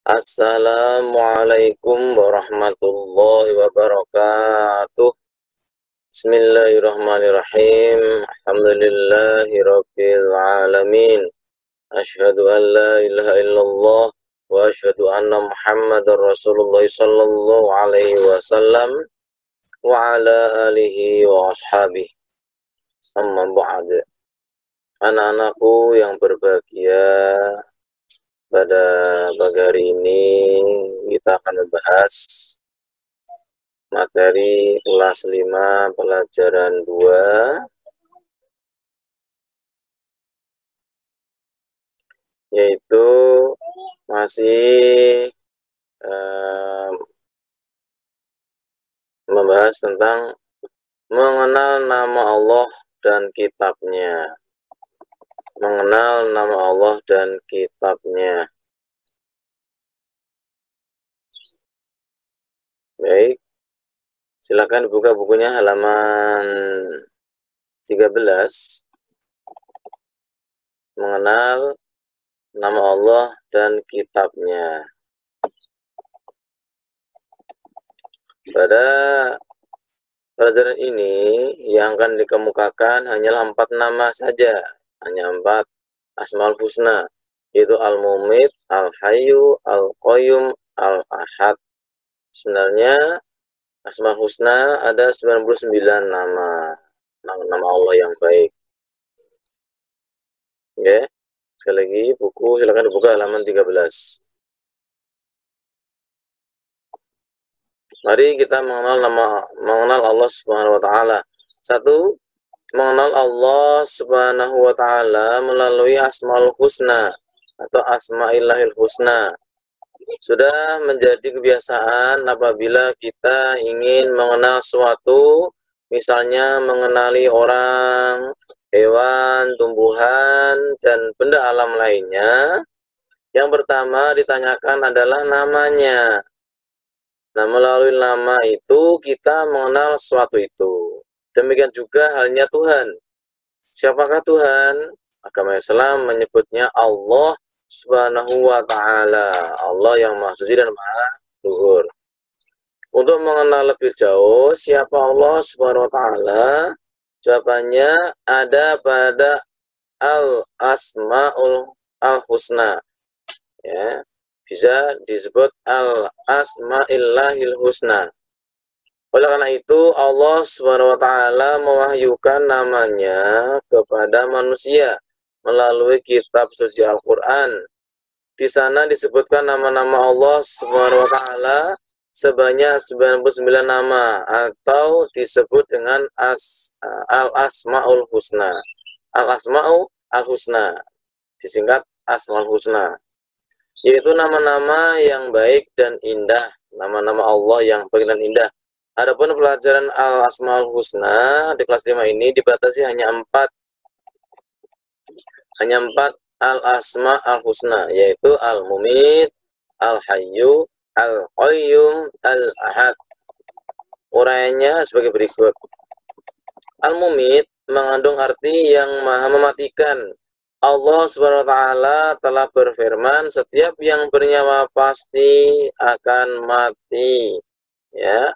Assalamualaikum warahmatullahi wabarakatuh. Bismillahirrahmanirrahim. Alhamdulillahi rabbil alamin. Asyhadu an la ilaha illallah wa asyhadu anna Muhammadar Rasulullah sallallahu alaihi wasallam wa ala alihi wa ashabihi. Amma ba'd. Anak-anakku yang berbahagia, pada pagi hari ini kita akan membahas materi kelas 5 pelajaran 2, yaitu masih membahas tentang mengenal nama Allah dan kitabnya. Mengenal nama Allah dan kitabnya. Baik, silakan buka bukunya halaman 13. Mengenal nama Allah dan kitabnya. Pada pelajaran ini yang akan dikemukakan hanyalah 4 nama saja. Hanya 4 Asmaul Husna, yaitu Al-Mumit, Al-Hayyu, Al-Qayyum, Al-Ahad. Sebenarnya Asmaul Husna ada 99 nama Allah yang baik. Oke, sekali lagi buku silakan dibuka halaman 13. Mari kita mengenal Allah Subhanahu wa taala. 1. Mengenal Allah Subhanahu wa taala melalui Asmaul Husna atau Asmaillahil Husna. Sudah menjadi kebiasaan apabila kita ingin mengenal suatu, misalnya mengenali orang, hewan, tumbuhan, dan benda alam lainnya, yang pertama ditanyakan adalah namanya. Nah, melalui nama itu kita mengenal suatu itu. Demikian juga halnya Tuhan. Siapakah Tuhan? Agama Islam menyebutnya Allah Subhanahu wa ta'ala. Allah yang Maha Suci dan Maha Luhur. Untuk mengenal lebih jauh siapa Allah Subhanahu wa ta'ala, jawabannya ada pada Al-Asma'ul Al-Husna. Ya, bisa disebut Al-Asma'illahil Husna. Oleh karena itu, Allah Subhanahu wa taala mewahyukan namanya kepada manusia melalui kitab suci Al-Qur'an. Di sana disebutkan nama-nama Allah Subhanahu wa taala sebanyak 99 nama atau disebut dengan Al-Asmaul Husna. Al-Asmaul Al-Husna disingkat Asmaul Husna, yaitu nama-nama yang baik dan indah, nama-nama Allah yang baik dan indah. Adapun pelajaran Al-Asmaul Husna di kelas 5 ini dibatasi hanya 4 Al-Asma Al-Husna, yaitu Al-Mumit, Al-Hayyu, Al-Qayyum, Al-Ahad. Uraiannya sebagai berikut. Al-Mumit mengandung arti yang maha mematikan. Allah Subhanahu wa taala telah berfirman, setiap yang bernyawa pasti akan mati. Ya.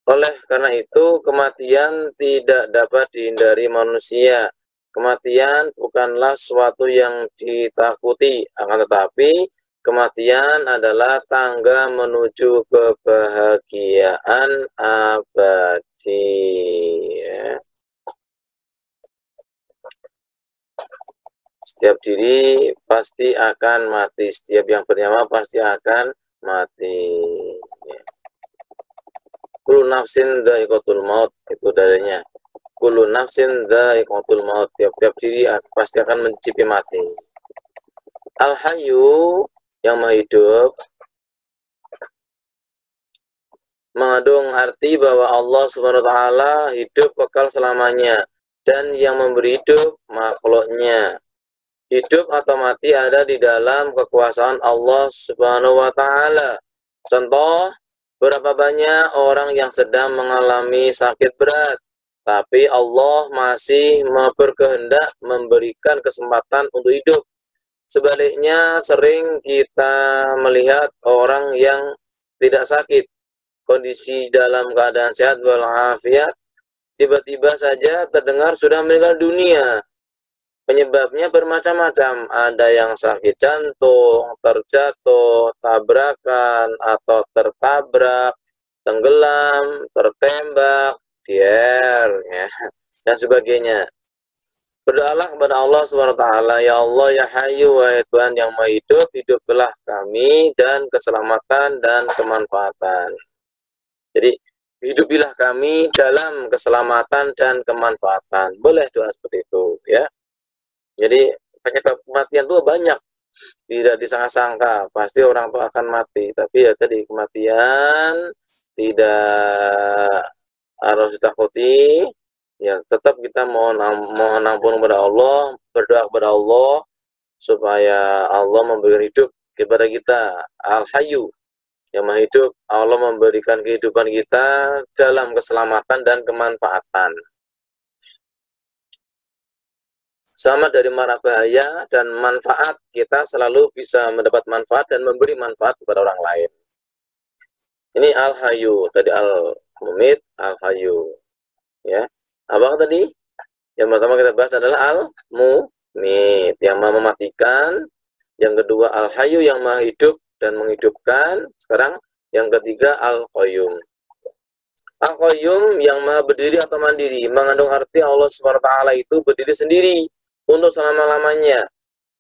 Oleh karena itu, kematian tidak dapat dihindari manusia. Kematian bukanlah suatu yang ditakuti, akan tetapi kematian adalah tangga menuju kebahagiaan abadi. Ya. Setiap diri pasti akan mati. Setiap yang bernyawa pasti akan mati. Ya. Kullu nafsin dha'iqatul maut, itu dalilnya. Kullu nafsin dha'iqatul maut, tiap-tiap diri pasti akan mencicipi mati. Al-Hayyu, yang maha hidup, mengandung arti bahwa Allah Subhanahu wa taala hidup kekal selamanya dan yang memberi hidup makhluknya. Hidup atau mati ada di dalam kekuasaan Allah Subhanahu wa taala. Contoh, berapa banyak orang yang sedang mengalami sakit berat, tapi Allah masih berkehendak memberikan kesempatan untuk hidup. Sebaliknya, sering kita melihat orang yang tidak sakit, kondisi dalam keadaan sehat walafiat, tiba-tiba saja terdengar sudah meninggal dunia. Penyebabnya bermacam-macam, ada yang sakit jantung, terjatuh, tabrakan, atau tertabrak, tenggelam, tertembak, dier, ya, dan sebagainya. Berdoalah kepada Allah SWT, ya Allah, ya Hayyu, wahai Tuhan yang Maha Hidup, hiduplah kami dan keselamatan dan kemanfaatan. Jadi, hidupilah kami dalam keselamatan dan kemanfaatan. Boleh doa seperti itu, ya. Jadi penyebab kematian itu banyak, tidak disangka-sangka pasti orang itu akan mati, tapi ya tadi kematian tidak harus ditakuti, ya tetap kita mohon ampun kepada Allah, berdoa kepada Allah supaya Allah memberikan hidup kepada kita, Al-Hayyu yang Maha Hidup. Allah memberikan kehidupan kita dalam keselamatan dan kemanfaatan, selamat dari mara bahaya dan manfaat. Kita selalu bisa mendapat manfaat dan memberi manfaat kepada orang lain. Ini Al-Hayyu, tadi Al-Mumit, Al-Hayyu, ya. Apa tadi? Yang pertama kita bahas adalah Al-Mumit, yang Maha mematikan. Yang kedua Al-Hayyu, yang Maha hidup dan menghidupkan. Sekarang yang ketiga Al-Qayyum. Al-Qayyum yang Maha berdiri atau mandiri, mengandung arti Allah SWT itu berdiri sendiri untuk selama-lamanya.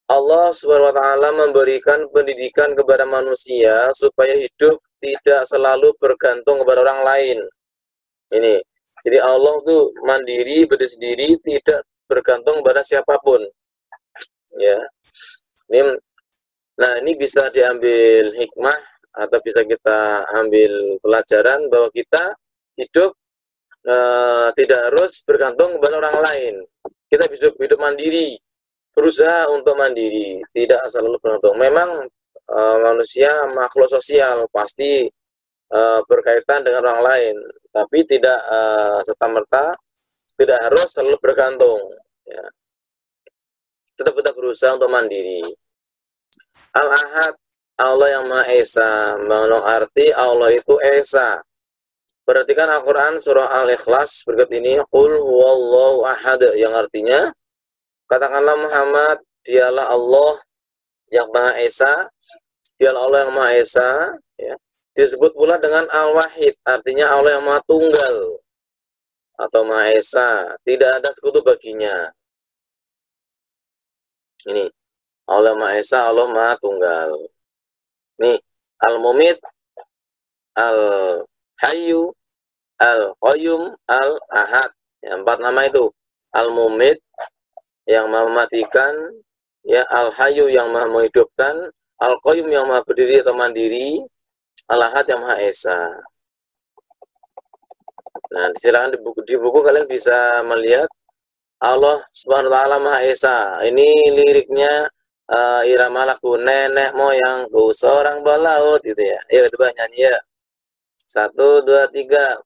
Allah SWT memberikan pendidikan kepada manusia supaya hidup tidak selalu bergantung kepada orang lain. Ini, jadi Allah itu mandiri, berdiri sendiri, tidak bergantung kepada siapapun. Ya, ini bisa diambil hikmah atau bisa kita ambil pelajaran bahwa kita hidup tidak harus bergantung kepada orang lain. Kita bisa hidup mandiri, berusaha untuk mandiri, tidak selalu bergantung. Memang manusia makhluk sosial, pasti berkaitan dengan orang lain, tapi tidak serta-merta tidak harus selalu bergantung, ya. Tetap kita berusaha untuk mandiri. Al-Ahad, Allah yang Maha Esa, mengandung arti Allah itu Esa. Perhatikan Al-Quran surah Al-Ikhlas berikut ini, Qul huwallahu ahad, yang artinya, katakanlah Muhammad, dialah Allah yang Maha Esa, dialah Allah yang Maha Esa, ya. Disebut pula dengan Al-Wahid, artinya Allah yang Maha Tunggal atau Maha Esa, tidak ada sekutu baginya. Ini Allah Maha Esa, Allah Maha Tunggal. Nih, Al-Mumit, Al-Hayyu, Al-Qayyum, Al-Ahad. Ya, 4 nama itu. Al-Mumit yang Maha mematikan, ya, Al-Hayyu yang Maha menghidupkan, Al-Qayyum yang Maha berdiri atau mandiri, Al-Ahad yang Maha Esa. Nah, silakan di buku kalian bisa melihat Allah Subhanahu wa taala Maha Esa. Ini liriknya irama lagu nenek moyangku seorang balaut gitu ya. Ayo coba nyanyi ya. 1, 2, 3.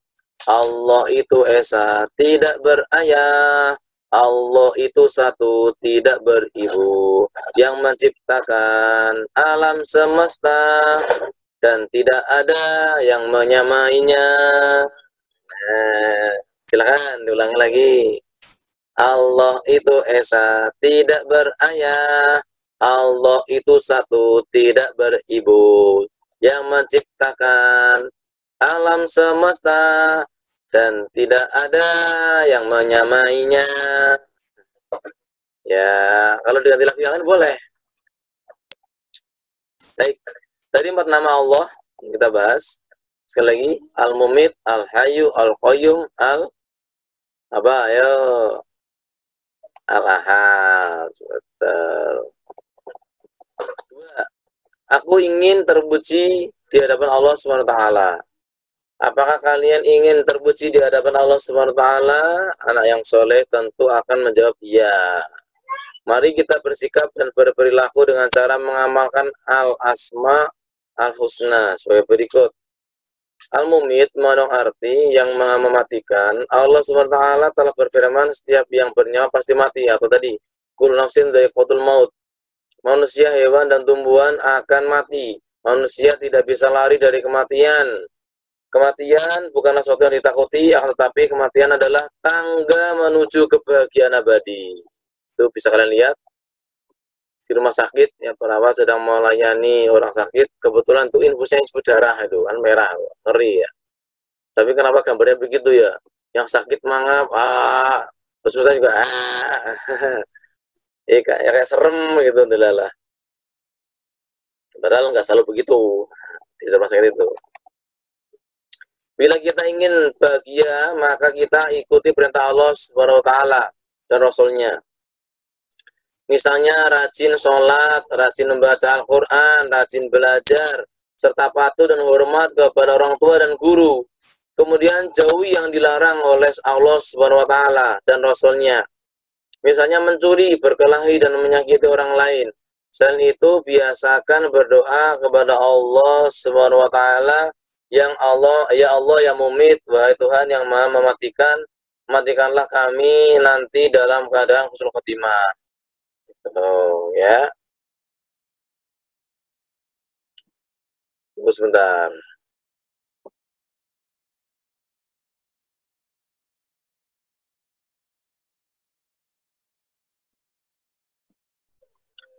Allah itu Esa, tidak berayah. Allah itu satu, tidak beribu, yang menciptakan alam semesta dan tidak ada yang menyamainya. Silakan diulangi lagi. Allah itu Esa, tidak berayah. Allah itu satu, tidak beribu, yang menciptakan alam semesta dan tidak ada yang menyamainya. Ya, kalau diganti lagu yang lain boleh. Baik, tadi 4 nama Allah yang kita bahas. Sekali lagi, Al-Mumit, Al-Hayyu, Al-Qayyum, apa? Ayo. Al-Ahad. Betul. 2. Aku ingin terpuji di hadapan Allah SWT. Apakah kalian ingin terpuji di hadapan Allah SWT? Anak yang soleh tentu akan menjawab iya. Mari kita bersikap dan berperilaku dengan cara mengamalkan al-asma al-husna sebagai berikut. Al-Mumit mengandung arti yang maha mematikan. Allah SWT telah berfirman, setiap yang bernyawa pasti mati. Atau tadi, kullu nafsin dha'iqatul maut. Manusia, hewan, dan tumbuhan akan mati. Manusia tidak bisa lari dari kematian. Kematian bukanlah sesuatu yang ditakuti, tetapi kematian adalah tangga menuju kebahagiaan abadi. Itu bisa kalian lihat di rumah sakit, ya, perawat sedang melayani orang sakit, kebetulan itu infusnya infus darah, itu kan merah, ngeri ya. Tapi kenapa gambarnya begitu ya? Yang sakit mangap, pesutan juga, ya kayak serem gitu, delalah. Padahal nggak selalu begitu di rumah sakit itu. Bila kita ingin bahagia, maka kita ikuti perintah Allah Subhanahu wa taala dan Rasulnya. Misalnya rajin sholat, rajin membaca Al-Quran, rajin belajar, serta patuh dan hormat kepada orang tua dan guru. Kemudian jauhi yang dilarang oleh Allah Subhanahu wa taala dan Rasulnya. Misalnya mencuri, berkelahi, dan menyakiti orang lain. Selain itu, biasakan berdoa kepada Allah Subhanahu wa taala, ya Allah yang mumit, wahai Tuhan yang maha mematikan, matikanlah kami nanti dalam keadaan husnul khotimah. Ya. Tunggu sebentar.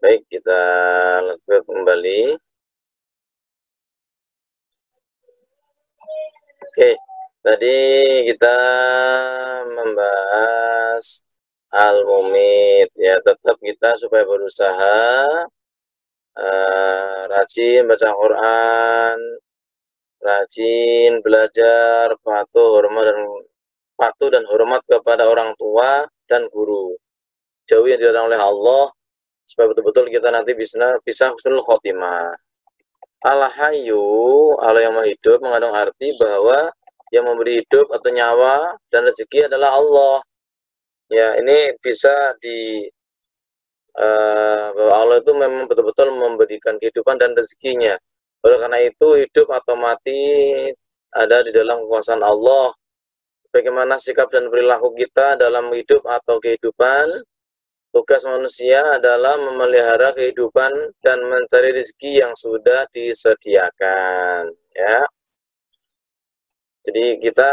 Baik, kita lanjutkan kembali. Oke, tadi kita membahas al-mumit, ya. Tetap kita supaya berusaha rajin baca Quran, rajin belajar, patuh dan hormat kepada orang tua dan guru. Jauhi yang dilarang oleh Allah supaya betul-betul kita nanti bisa husnul khotimah. Al-Hayyu, Allah yang maha hidup, mengandung arti bahwa yang memberi hidup atau nyawa dan rezeki adalah Allah. Ya, ini bisa bahwa Allah itu memang betul-betul memberikan kehidupan dan rezekinya. Oleh karena itu, hidup atau mati ada di dalam kekuasaan Allah. Bagaimana sikap dan perilaku kita dalam hidup atau kehidupan, tugas manusia adalah memelihara kehidupan dan mencari rezeki yang sudah disediakan. Ya, jadi kita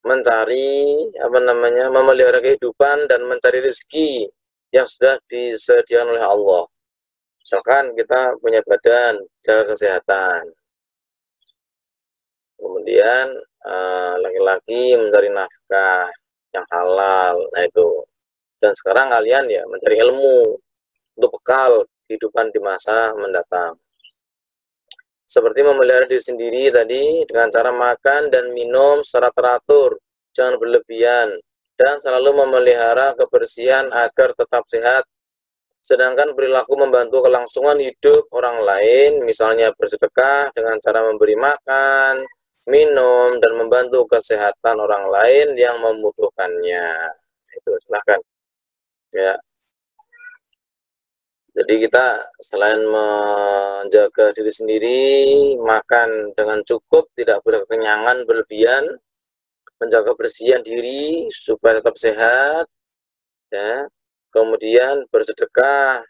memelihara kehidupan dan mencari rezeki yang sudah disediakan oleh Allah. Misalkan kita punya badan, jaga kesehatan. Kemudian laki-laki mencari nafkah yang halal, nah itu. Dan sekarang kalian ya mencari ilmu untuk bekal kehidupan di masa mendatang. Seperti memelihara diri sendiri tadi dengan cara makan dan minum secara teratur, jangan berlebihan, dan selalu memelihara kebersihan agar tetap sehat. Sedangkan perilaku membantu kelangsungan hidup orang lain, misalnya bersedekah dengan cara memberi makan, minum, dan membantu kesehatan orang lain yang membutuhkannya. Itu silahkan. Ya. Jadi kita selain menjaga diri sendiri, makan dengan cukup, tidak boleh kekenyangan berlebihan, menjaga kebersihan diri supaya tetap sehat, ya. Kemudian bersedekah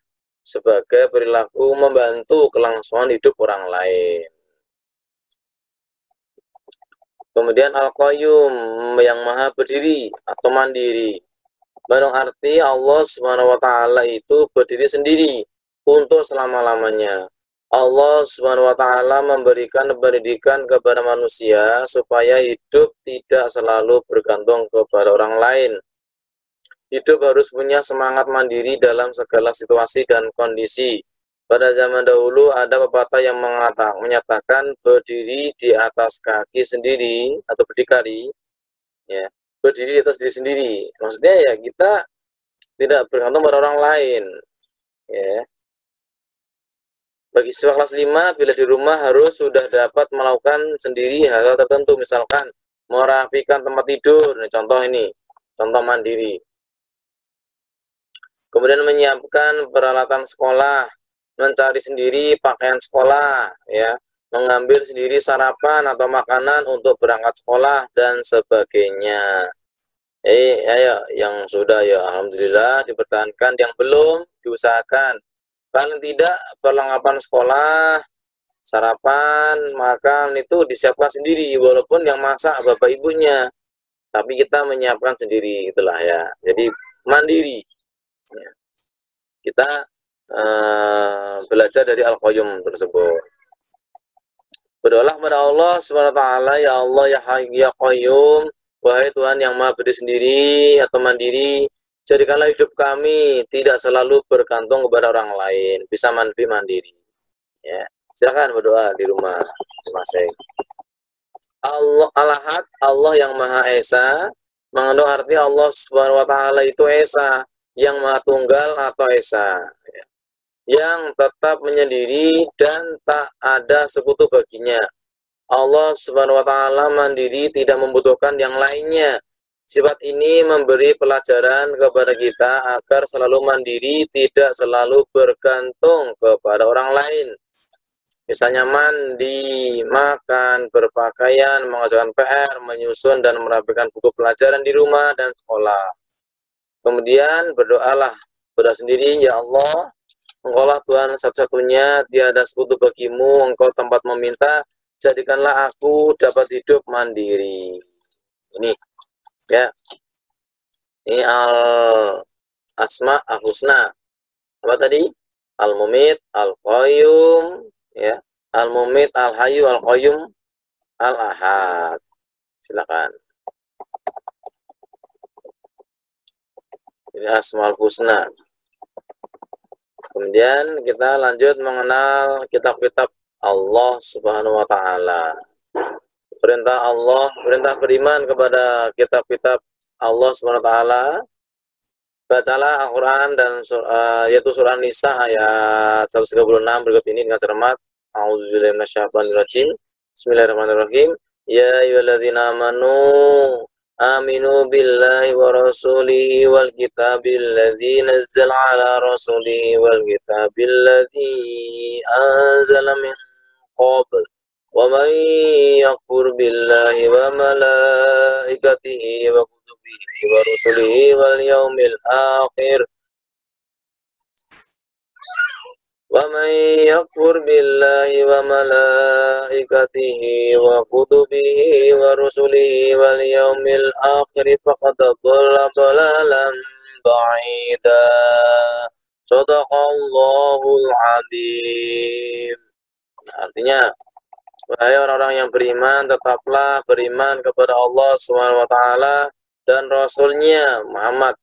sebagai perilaku membantu kelangsungan hidup orang lain. Kemudian Al-Qayyum, yang maha berdiri atau mandiri. Mengandung arti Allah Subhanahu wa taala itu berdiri sendiri untuk selama-lamanya. Allah Subhanahu wa taala memberikan pendidikan kepada manusia supaya hidup tidak selalu bergantung kepada orang lain. Hidup harus punya semangat mandiri dalam segala situasi dan kondisi. Pada zaman dahulu ada pepatah yang menyatakan berdiri di atas kaki sendiri atau berdikari, ya, berdiri di atas diri sendiri. Maksudnya ya kita tidak bergantung pada orang lain. Ya. Bagi siswa kelas 5, bila di rumah harus sudah dapat melakukan sendiri hal-hal tertentu, misalkan merapikan tempat tidur, contoh ini, contoh mandiri. Kemudian menyiapkan peralatan sekolah, mencari sendiri pakaian sekolah, ya, mengambil sendiri sarapan atau makanan untuk berangkat sekolah dan sebagainya. Ayo yang sudah ya alhamdulillah dipertahankan, yang belum diusahakan paling tidak perlengkapan sekolah, sarapan, makan itu disiapkan sendiri walaupun yang masak bapak ibunya, tapi kita menyiapkan sendiri itulah ya. Jadi mandiri. Kita belajar dari Al-Qayyum tersebut. Berdoalah kepada Allah Subhanahu wa taala, ya Allah ya Hayy ya Qayyum, wahai Tuhan yang Maha berdiri sendiri atau mandiri, jadikanlah hidup kami tidak selalu bergantung kepada orang lain, bisa mandiri. Ya, silakan berdoa di rumah masing-masing. Allah Al-Ahad, Allah yang Maha Esa, mengandung arti Allah Subhanahu wa taala itu Esa, yang Maha Tunggal atau Esa, yang tetap menyendiri dan tak ada sekutu baginya. Allah Subhanahu wa taala mandiri, tidak membutuhkan yang lainnya. Sifat ini memberi pelajaran kepada kita agar selalu mandiri, tidak selalu bergantung kepada orang lain. Misalnya mandi, makan, berpakaian, mengerjakan PR, menyusun dan merapikan buku pelajaran di rumah dan sekolah. Kemudian berdoalah, berdoa sendiri, ya Allah, Engkaulah Tuhan satu-satunya, tiada sekutu bagimu, Engkau tempat meminta, jadikanlah aku dapat hidup mandiri. Ini ya, ini al-asma al-husna. Apa tadi? Al-mumit, al-qayyum, ya, al-mumit, al-hayyu, al-qayyum, al-ahad. Silakan. Ini asma al-husna. Kemudian kita lanjut mengenal kitab-kitab Allah Subhanahu wa taala. Perintah Allah, perintah beriman kepada kitab-kitab Allah Subhanahu wa taala. Bacalah Al-Qur'an dan yaitu surah Nisa ayat 136 berikut ini dengan cermat. A'udzubillahi minasyaitonirrajim. Bismillahirrahmanirrahim. Ya ayyuhalladzina amanu aminu billahi wa rasulihi wal kitabil ladzi nazzala ala rasulihi wal kitabil ladzi anzala min qabl wa man yakfur billahi wa malaikatihi wa kutubihi wa rusulihi wal yaumil akhir وَمَنْ يَكْفُرْ بِاللَّهِ وَمَلَائِكَتِهِ وَكُتُبِهِ وَرُسُلِهِ وَالْيَوْمِ الْآخِرِ فَقَدْ ضَلَّ ضَلَالًا بَعِيدًا. Shadaqallahul Adzim. Artinya, wahai orang-orang yang beriman, tetaplah beriman kepada Allah Subhanahu wa taala dan Rasul-Nya Muhammad,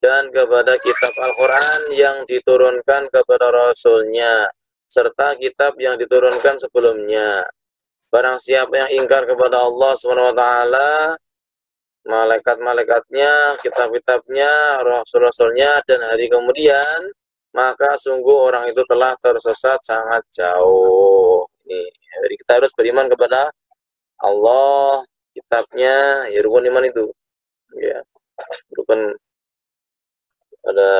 dan kepada kitab Al-Quran yang diturunkan kepada Rasul-Nya, serta kitab yang diturunkan sebelumnya. Barang siapa yang ingkar kepada Allah SWT, malaikat-malaikatnya, kitab-kitabnya, Rasul-Rasulnya, dan hari kemudian, maka sungguh orang itu telah tersesat sangat jauh. Jadi kita harus beriman kepada Allah, kitabnya, ya rukun iman itu. Ya, rukun. Ada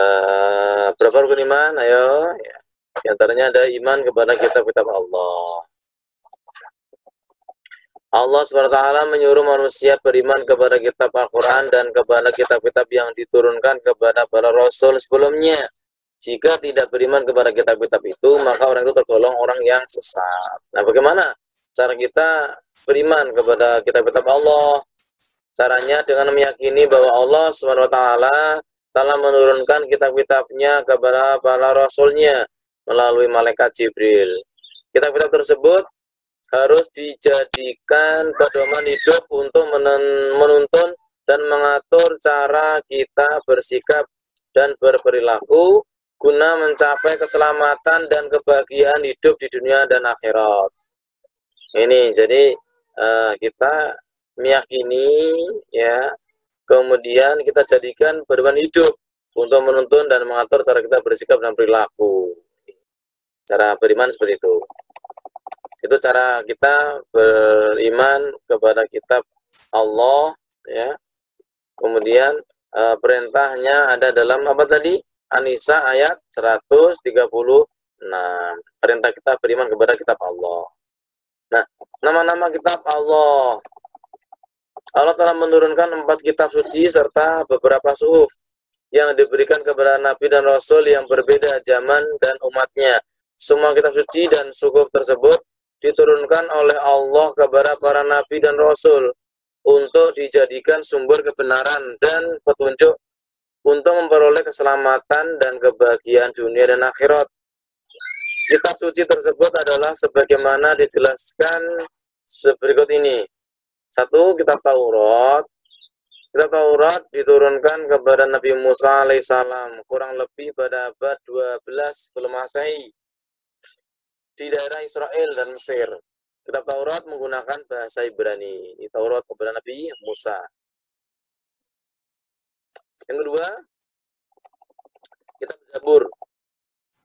berapa rukun iman? Ayo, ya. Di antaranya ada iman kepada kitab-kitab Allah. Allah SWT menyuruh manusia beriman kepada kitab Al-Quran dan kepada kitab-kitab yang diturunkan kepada para rasul sebelumnya. Jika tidak beriman kepada kitab-kitab itu, maka orang itu tergolong orang yang sesat. Nah, bagaimana cara kita beriman kepada kitab-kitab Allah? Caranya dengan meyakini bahwa Allah SWT telah menurunkan kitab-kitabnya kepada para rasulnya melalui malaikat Jibril. Kitab-kitab tersebut harus dijadikan pedoman hidup untuk menuntun dan mengatur cara kita bersikap dan berperilaku guna mencapai keselamatan dan kebahagiaan hidup di dunia dan akhirat. Ini jadi kita meyakini, ya, kemudian kita jadikan pedoman hidup untuk menuntun dan mengatur cara kita bersikap dan perilaku. Cara beriman seperti itu. Itu cara kita beriman kepada kitab Allah, ya. Kemudian perintahnya ada dalam apa tadi? An-Nisa ayat 136. Perintah kita beriman kepada kitab Allah. Nah, nama-nama kitab Allah. Allah telah menurunkan 4 kitab suci serta beberapa suhuf yang diberikan kepada Nabi dan Rasul yang berbeda zaman dan umatnya. Semua kitab suci dan suhuf tersebut diturunkan oleh Allah kepada para Nabi dan Rasul untuk dijadikan sumber kebenaran dan petunjuk untuk memperoleh keselamatan dan kebahagiaan dunia dan akhirat. Kitab suci tersebut adalah sebagaimana dijelaskan berikut ini. 1. Kitab Taurat. Kitab Taurat diturunkan kepada Nabi Musa alaihissalam kurang lebih pada abad 12 sebelum Masehi di daerah Israel dan Mesir. Kitab Taurat menggunakan bahasa Ibrani. Ini Taurat kepada Nabi Musa. Yang kedua, Kitab Zabur.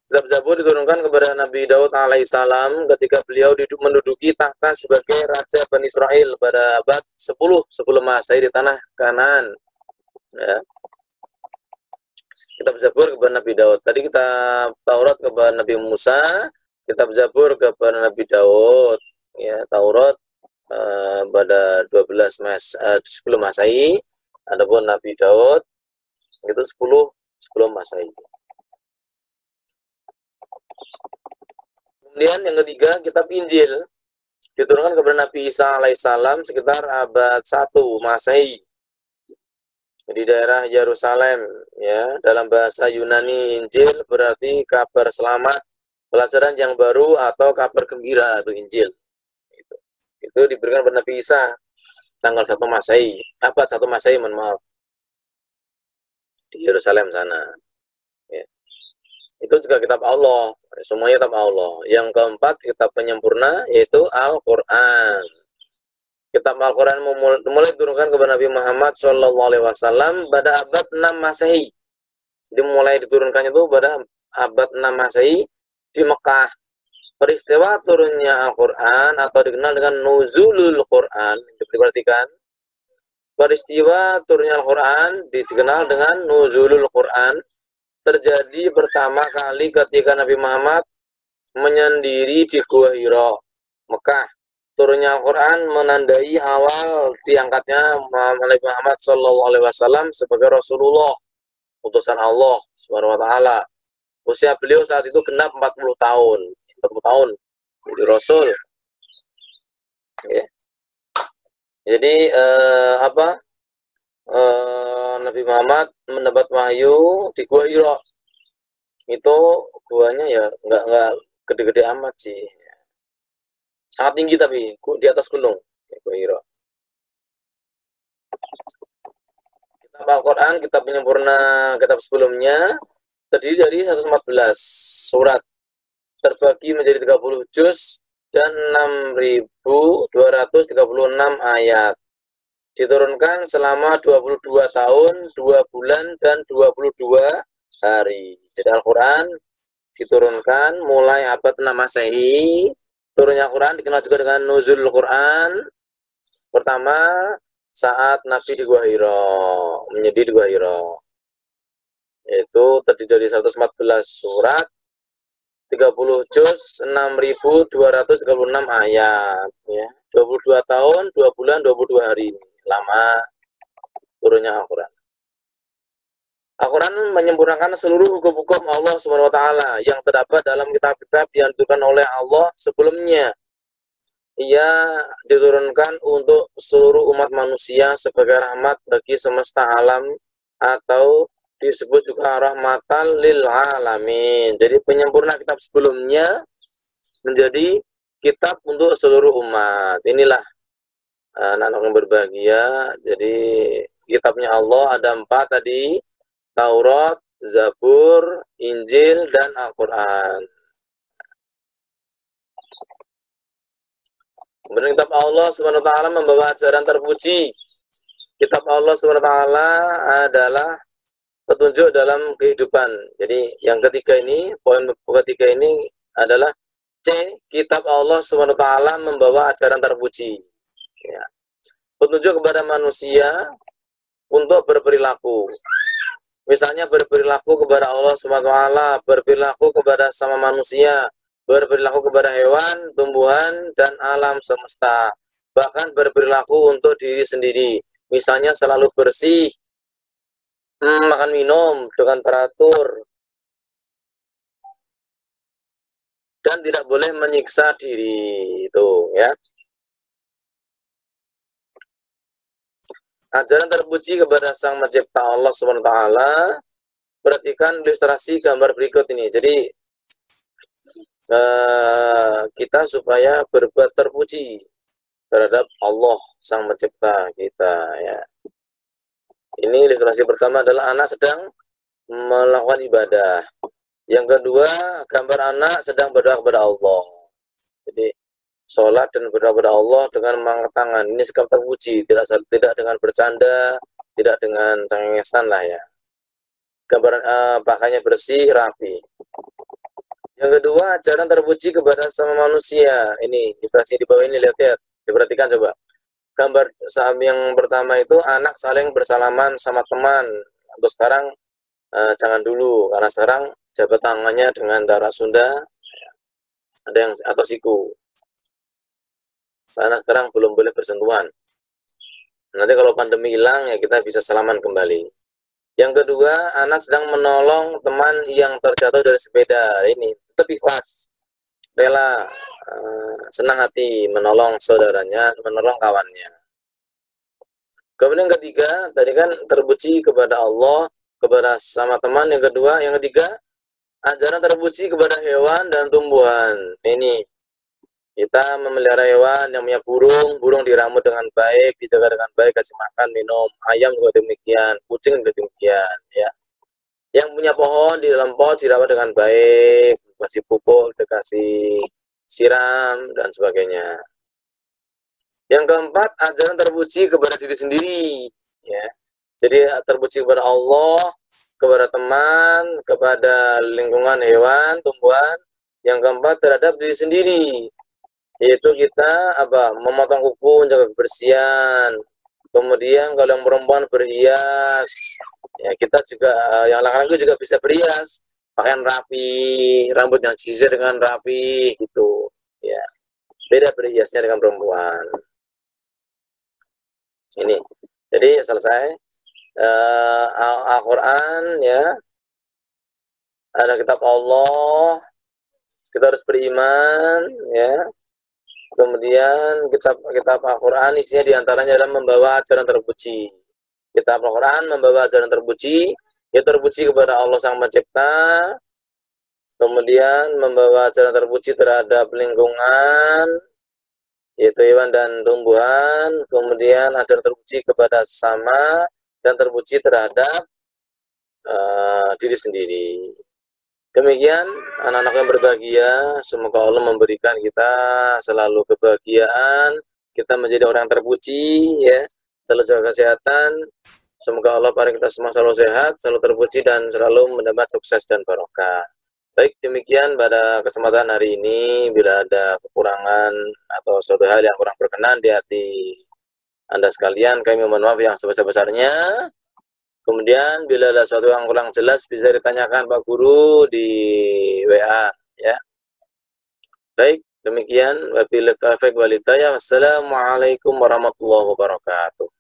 Kitab Zabur diturunkan kepada Nabi Daud alaihissalam ketika beliau menduduki tahta sebagai Raja Bani Israel pada abad 10 sebelum Masehi di tanah Kanaan. Ya. Kitab Zabur kepada Nabi Daud. Tadi kitab Taurat kepada Nabi Musa, kitab Zabur kepada Nabi Daud. Ya, Taurat pada 12 sebelum Masehi, adapun Nabi Daud itu 10 sebelum Masehi. Kemudian yang ketiga, kitab Injil diturunkan kepada Nabi Isa alaihissalam sekitar abad 1 Masehi di daerah Yerusalem. Ya, dalam bahasa Yunani Injil berarti kabar selamat, pelajaran yang baru atau kabar gembira, itu Injil. Itu diberikan kepada Nabi Isa tanggal 1 Masehi, abad 1 Masehi, maaf, di Yerusalem sana. Ya. Itu juga kitab Allah, semuanya kitab Allah. Yang keempat, kitab penyempurna, yaitu Al-Quran. Kitab Al-Quran mulai diturunkan kepada Nabi Muhammad SAW pada abad 6 Masehi. Dimulai diturunkannya itu pada abad 6 Masehi di Mekah. Peristiwa turunnya Al-Quran atau dikenal dengan Nuzulul Quran, diperhatikan. Peristiwa turunnya Al-Quran dikenal dengan Nuzulul Quran terjadi pertama kali ketika Nabi Muhammad menyendiri di Gua Hira, Mekah. Turunnya Al-Quran menandai awal diangkatnya Nabi Muhammad SAW sebagai Rasulullah, utusan Allah Subhanahu wa Ta'ala. Usia beliau saat itu genap 40 tahun. 40 tahun jadi Rasul. Ya. Jadi Nabi Muhammad mendapat wahyu di Gua Hira. Itu guanya ya enggak gede-gede amat sih. Sangat tinggi tapi di atas gunung, Gua Hira. Kitab Al-Quran, kitab penyempurna kitab sebelumnya terdiri dari 114 surat terbagi menjadi 30 juz dan 6.236 ayat. Diturunkan selama 22 tahun, 2 bulan, dan 22 hari. Jadi Al-Quran diturunkan mulai abad 6 Masehi. Turunnya Al-Quran dikenal juga dengan Nuzul Quran. Pertama, saat Nabi di Gua Hira, menyendiri di Gua Hira. Itu terdiri dari 114 surat, 30 juz, 6.236 ayat, ya. 22 tahun, 2 bulan, 22 hari lama turunnya Al-Quran. Al-Quran menyempurnakan seluruh hukum-hukum Allah Subhanahu wa Ta'ala yang terdapat dalam kitab-kitab yang diturunkan oleh Allah sebelumnya. Ia diturunkan untuk seluruh umat manusia sebagai rahmat bagi semesta alam, atau disebut juga rahmatan lil alamin. Jadi penyempurna kitab sebelumnya menjadi kitab untuk seluruh umat. Inilah anak-anak yang berbahagia. Jadi kitabnya Allah ada 4 tadi: Taurat, Zabur, Injil, dan Al-Quran. Kemudian kitab Allah SWT membawa ajaran terpuji. Kitab Allah SWT adalah petunjuk dalam kehidupan. Jadi yang ketiga ini, poin ketiga ini adalah C. Kitab Allah SWT membawa ajaran terpuji. Ya. Petunjuk kepada manusia untuk berperilaku. Misalnya berperilaku kepada Allah SWT, berperilaku kepada sama manusia, berperilaku kepada hewan, tumbuhan, dan alam semesta. Bahkan berperilaku untuk diri sendiri. Misalnya selalu bersih, makan minum dengan teratur, dan tidak boleh menyiksa diri. Itu ya. Ajaran terpuji kepada Sang Pencipta Allah SWT. Perhatikan ilustrasi gambar berikut ini. Jadi kita supaya berbuat terpuji terhadap Allah Sang Pencipta kita ya. Ini ilustrasi pertama adalah anak sedang melakukan ibadah. Yang kedua, gambar anak sedang berdoa kepada Allah. Jadi sholat dan berdoa kepada Allah dengan mengangkat tangan. Ini sikap terpuji, tidak dengan bercanda, tidak dengan cengengesan lah ya. Gambaran pakaiannya bersih, rapi. Yang kedua, ajaran terpuji kepada sama manusia. Ini ilustrasi di bawah ini, lihat-lihat, diperhatikan coba. Gambar yang pertama itu anak saling bersalaman sama teman. Untuk sekarang jangan dulu, karena sekarang jabat tangannya dengan darah Sunda, ada yang atau siku. Karena sekarang belum boleh bersentuhan. Nanti kalau pandemi hilang ya kita bisa salaman kembali. Yang kedua, anak sedang menolong teman yang terjatuh dari sepeda. Ini tetap ikhlas, rela, senang hati menolong saudaranya, menolong kawannya. Kemudian yang ketiga, tadi kan terpuji kepada Allah, kepada sama teman. Yang kedua, yang ketiga, ajaran terpuji kepada hewan dan tumbuhan. Ini kita memelihara hewan yang punya burung diramu dengan baik, dijaga dengan baik, kasih makan, minum. Ayam juga demikian, kucing juga demikian, ya. Yang punya pohon, di dalam pohon dirawat dengan baik, kasih pupuk, dikasih siram, dan sebagainya. Yang keempat, ajaran terpuji kepada diri sendiri, ya. Jadi terpuji kepada Allah, kepada teman, kepada lingkungan hewan, tumbuhan. Yang keempat, terhadap diri sendiri, yaitu kita memotong kuku, menjaga kebersihan. Kemudian kalau yang perempuan berhias, ya kita juga yang laki-laki juga bisa berhias, pakaian rapi, rambut yang disisir dengan rapi gitu ya. Beda berhiasnya dengan perempuan. Ini jadi selesai Al-Quran ya, ada kitab Allah, kita harus beriman ya. Kemudian kitab Al-Quran isinya diantaranya adalah membawa ajaran terpuji. Kitab Al-Quran membawa ajaran terpuji, ya terpuji kepada Allah Sang Pencipta. Kemudian membawa ajaran terpuji terhadap lingkungan, yaitu hewan dan tumbuhan. Kemudian ajaran terpuji kepada sesama dan terpuji terhadap diri sendiri. Demikian anak-anak yang berbahagia, semoga Allah memberikan kita selalu kebahagiaan, kita menjadi orang yang terpuji ya, selalu jaga kesehatan. Semoga Allah paling kita semua selalu sehat, selalu terpuji dan selalu mendapat sukses dan barokah. Baik, demikian pada kesempatan hari ini. Bila ada kekurangan atau suatu hal yang kurang berkenan di hati Anda sekalian, kami mohon maaf yang sebesar-besarnya. Kemudian bila ada sesuatu yang kurang jelas bisa ditanyakan Pak Guru di WA ya. Baik, demikian wabillahi taufiq wal hidayah. Wassalamualaikum warahmatullahi wabarakatuh.